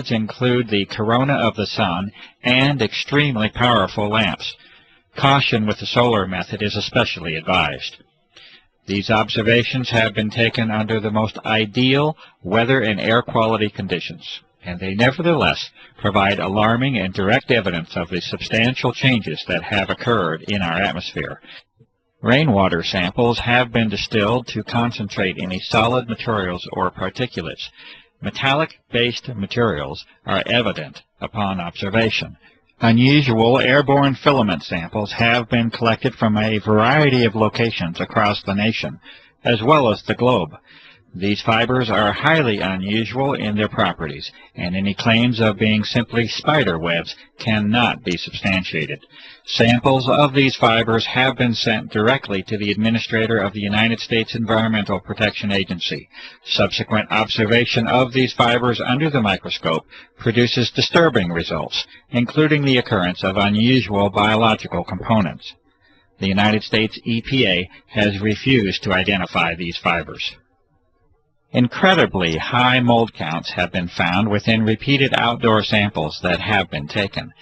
include the corona of the sun and extremely powerful lamps. Caution with the solar method is especially advised. These observations have been taken under the most ideal weather and air quality conditions, and they nevertheless provide alarming and direct evidence of the substantial changes that have occurred in our atmosphere. Rainwater samples have been distilled to concentrate any solid materials or particulates. Metallic-based materials are evident upon observation. Unusual airborne filament samples have been collected from a variety of locations across the nation, as well as the globe. These fibers are highly unusual in their properties, and any claims of being simply spider webs cannot be substantiated. Samples of these fibers have been sent directly to the Administrator of the United States Environmental Protection Agency. Subsequent observation of these fibers under the microscope produces disturbing results, including the occurrence of unusual biological components. The United States EPA has refused to identify these fibers. Incredibly high mold counts have been found within repeated outdoor samples that have been taken.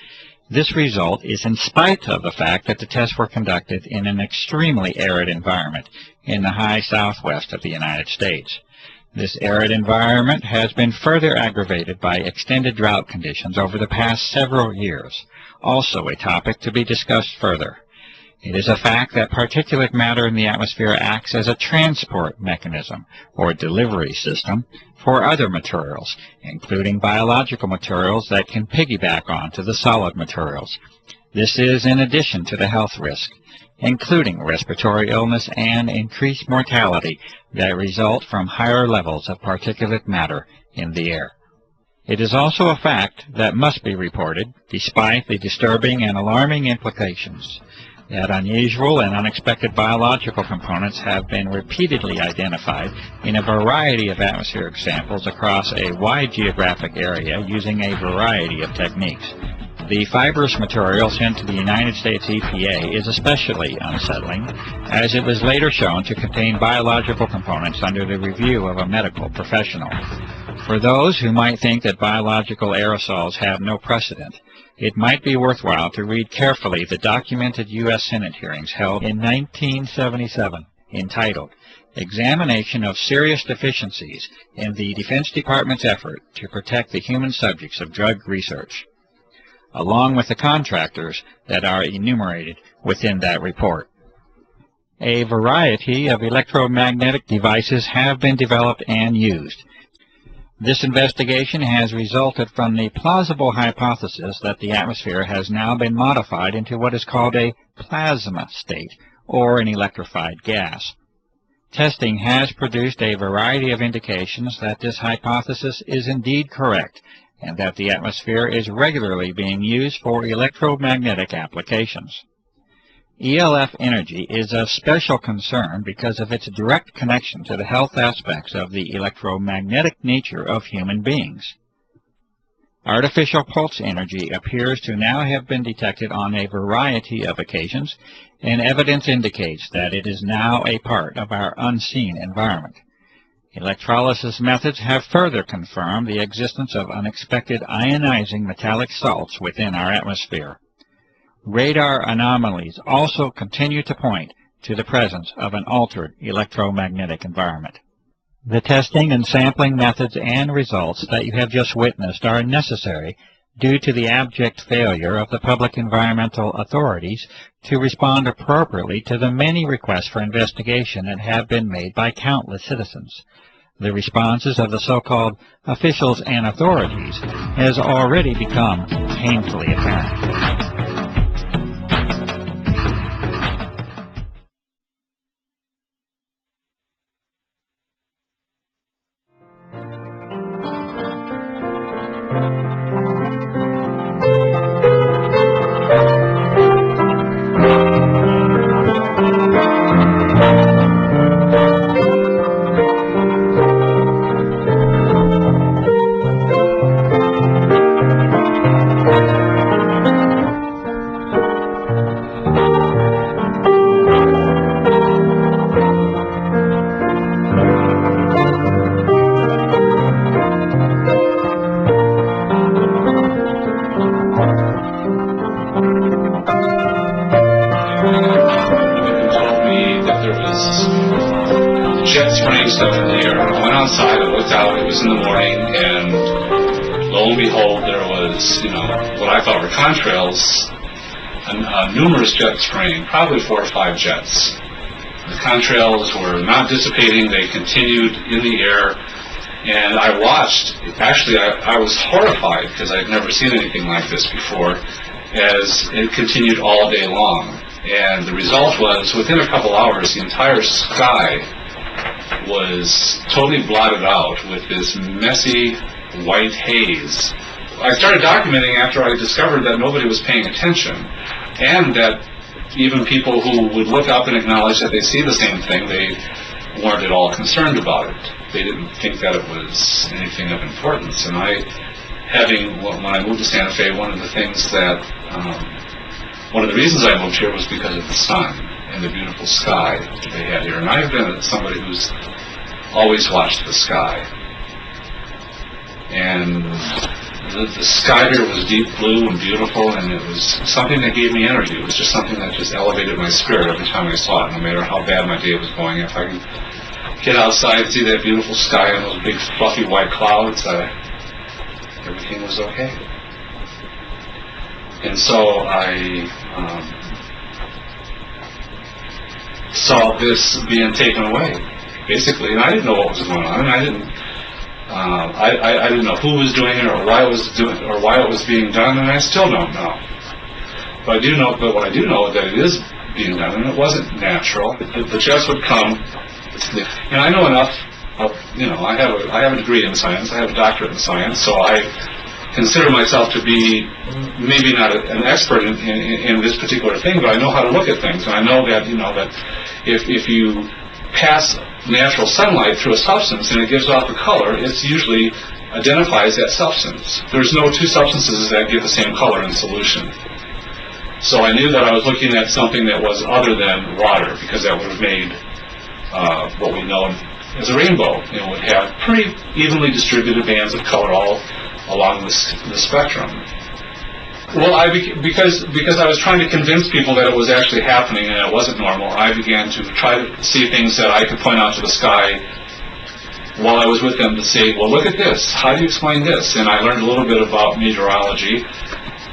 This result is in spite of the fact that the tests were conducted in an extremely arid environment in the high southwest of the United States. This arid environment has been further aggravated by extended drought conditions over the past several years, also a topic to be discussed further. It is a fact that particulate matter in the atmosphere acts as a transport mechanism or delivery system for other materials, including biological materials that can piggyback onto the solid materials. This is in addition to the health risk, including respiratory illness and increased mortality that result from higher levels of particulate matter in the air. It is also a fact that must be reported, despite the disturbing and alarming implications, that unusual and unexpected biological components have been repeatedly identified in a variety of atmospheric samples across a wide geographic area using a variety of techniques. The fibrous material sent to the United States EPA is especially unsettling, as it was later shown to contain biological components under the review of a medical professional. For those who might think that biological aerosols have no precedent, it might be worthwhile to read carefully the documented U.S. Senate hearings held in 1977, entitled Examination of Serious Deficiencies in the Defense Department's Effort to Protect the Human Subjects of Drug Research, along with the contractors that are enumerated within that report. A variety of electromagnetic devices have been developed and used. This investigation has resulted from the plausible hypothesis that the atmosphere has now been modified into what is called a plasma state, or an electrified gas. Testing has produced a variety of indications that this hypothesis is indeed correct, and that the atmosphere is regularly being used for electromagnetic applications. ELF energy is of special concern because of its direct connection to the health aspects of the electromagnetic nature of human beings. Artificial pulse energy appears to now have been detected on a variety of occasions, and evidence indicates that it is now a part of our unseen environment. Electrolysis methods have further confirmed the existence of unexpected ionizing metallic salts within our atmosphere. Radar anomalies also continue to point to the presence of an altered electromagnetic environment. The testing and sampling methods and results that you have just witnessed are necessary due to the abject failure of the public environmental authorities to respond appropriately to the many requests for investigation that have been made by countless citizens. The responses of the so-called officials and authorities has already become painfully apparent. stuff in the air. I went outside, I looked out, it was in the morning, and lo and behold, there was, what I thought were contrails, numerous jets spraying, probably 4 or 5 jets. The contrails were not dissipating, they continued in the air, and I watched. Actually, I was horrified, because I'd never seen anything like this before, as it continued all day long. And the result was, within a couple hours, the entire sky was totally blotted out with this messy white haze. I started documenting after I discovered that nobody was paying attention, and that even people who would look up and acknowledge that they see the same thing, they weren't at all concerned about it. They didn't think that it was anything of importance. And when I moved to Santa Fe, one of the things that, one of the reasons I moved here was because of the sun and the beautiful sky that they had here. And I've been somebody who's always watched the sky. And the sky here was deep blue and beautiful, and it was something that gave me energy. It was just something that just elevated my spirit every time I saw it, no matter how bad my day was going. If I could get outside and see that beautiful sky and those big fluffy white clouds, everything was okay. And so I saw this being taken away, basically, and I didn't know what was going on, and I didn't know who was doing it or why it was being done, and I still don't know. But what I do know is that it is being done, and it wasn't natural. The jets would come, and I know enough. I have a degree in science. I have a doctorate in science, so I consider myself to be maybe not an expert in this particular thing, but I know how to look at things, and I know that that if you pass natural sunlight through a substance and it gives off a color, it usually identifies that substance. There's no two substances that give the same color in solution. So I knew that I was looking at something that was other than water, because that would have made what we know as a rainbow. It would have pretty evenly distributed bands of color all along the spectrum. Well, because I was trying to convince people that it was actually happening and it wasn't normal, I began to try to see things that I could point out to the sky while I was with them to say, well, look at this. How do you explain this? And I learned a little bit about meteorology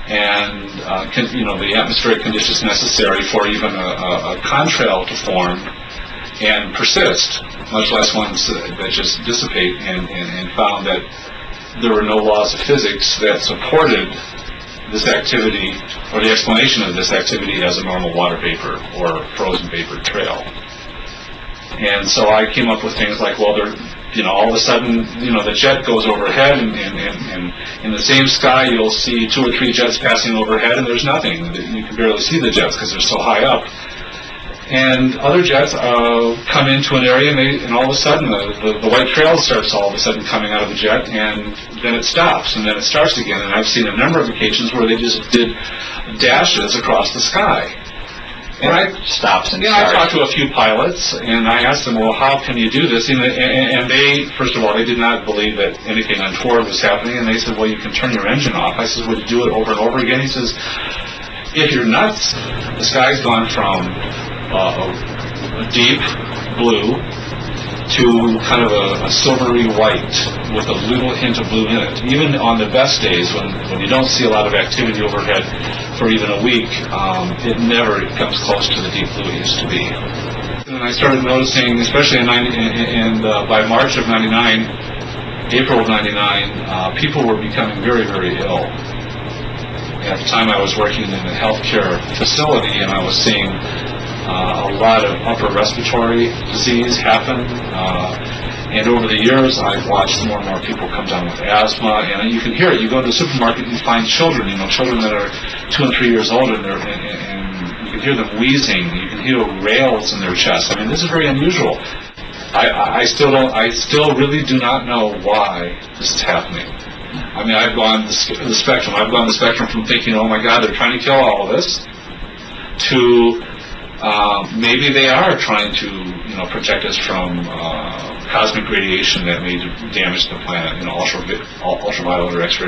and the atmospheric conditions necessary for even a contrail to form and persist, much less ones that just dissipate, and found that there were no laws of physics that supported this activity, or the explanation of this activity, as a normal water vapor or frozen vapor trail. And so I came up with things like, well, all of a sudden, the jet goes overhead, and in the same sky you'll see 2 or 3 jets passing overhead, and there's nothing. You can barely see the jets because they're so high up. And other jets come into an area, and all of a sudden the white trail starts all of a sudden coming out of the jet, and then it stops, and then it starts again. And I've seen a number of occasions where they just did dashes across the sky. And I talked to a few pilots, and I asked them, well, how can you do this? And they, first of all, they did not believe that anything untoward was happening, and they said, well, you can turn your engine off. I said, would you do it over and over again? He says, if you're nuts, the sky's gone from a deep blue to kind of a silvery white with a little hint of blue in it. Even on the best days, when you don't see a lot of activity overhead for even a week, it never comes close to the deep blue it used to be. And I started noticing, especially by March of '99, April of '99, people were becoming very, very ill. At the time I was working in a healthcare facility, and I was seeing a lot of upper respiratory disease happen, and over the years I've watched more and more people come down with asthma, and you can hear it. You go to the supermarket and you find children that are 2 and 3 years old, and you can hear them wheezing. You can hear rails in their chest. I mean, this is very unusual. I still really do not know why this is happening. I mean, I've gone the spectrum. I've gone the spectrum from thinking, oh my God, they're trying to kill all of us, to maybe they are trying to, protect us from cosmic radiation that may damage the planet, ultraviolet or X-ray